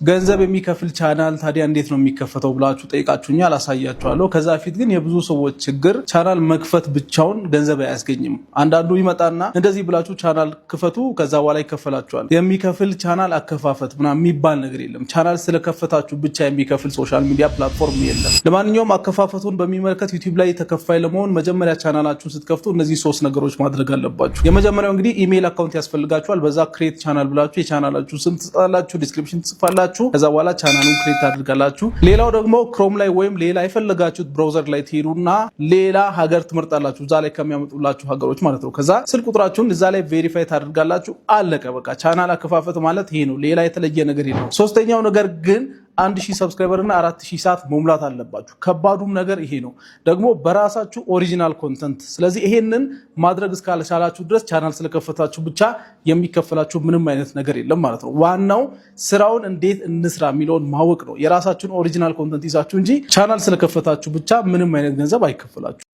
ገንዘብ የሚከፍል ቻናል ታዲያ እንዴት ነው የሚከፈተው ብላችሁ ጠይቃችሁኛል። አሳያችኋለሁ። ከዛ በፊት ግን የብዙ ሰዎች ችግር ቻናል መክፈት ብቻውን ገንዘብ አያስገኝም። አንዳንዱ ይመጣና እንደዚህ ብላችሁ ቻናል ክፈቱ ከዛ በኋላ ይከፈላችኋል። የሚከፍል ቻናል አከፋፈት ምናምን የሚባል ነገር የለም። ቻናል ስለከፈታችሁ ብቻ የሚከፍል ሶሻል ሚዲያ ፕላትፎርም የለም። ለማንኛውም አከፋፈቱን በሚመለከት ዩቲዩብ ላይ ተከፋይ ለመሆን መጀመሪያ ቻናላችሁን ስትከፍቱ እነዚህ 3 ነገሮች ማድረግ አለባችሁ። የመጀመሪያው እንግዲህ ኢሜል አካውንት ያስፈልጋችኋል። በዛ ክሬት ቻናል ብላችሁ የቻናላችሁ ስም ትጽፋላችሁ፣ ዲስክሪፕሽን ትጽፋላችሁ። ከዛ በኋላ ቻናሉን ክሬት ታድርጋላችሁ። ሌላው ደግሞ ክሮም ላይ ወይም ሌላ የፈለጋችሁት ብራውዘር ላይ ትሄዱና ሌላ ሀገር ትመርጣላችሁ፣ እዛ ላይ ከሚያመጡላችሁ ሀገሮች ማለት ነው። ከዛ ስልክ ቁጥራችሁን እዛ ላይ ቬሪፋይ ታድርጋላችሁ። አለቀ በቃ። ቻናል አከፋፈት ማለት ይሄ ነው። ሌላ የተለየ ነገር የለውም። ሶስተኛው ነገር ግን 1000 ሰብስክራይበር እና 4000 ሰዓት መሙላት አለባችሁ። ከባዱም ነገር ይሄ ነው። ደግሞ በራሳችሁ ኦሪጂናል ኮንተንት። ስለዚህ ይሄንን ማድረግ እስካልቻላችሁ ድረስ ቻናል ስለከፈታችሁ ብቻ የሚከፈላችሁ ምንም አይነት ነገር የለም ማለት ነው። ዋናው ስራውን እንዴት እንስራ የሚለውን ማወቅ ነው። የራሳችሁን ኦሪጂናል ኮንተንት ይዛችሁ እንጂ ቻናል ስለከፈታችሁ ብቻ ምንም አይነት ገንዘብ አይከፈላችሁ።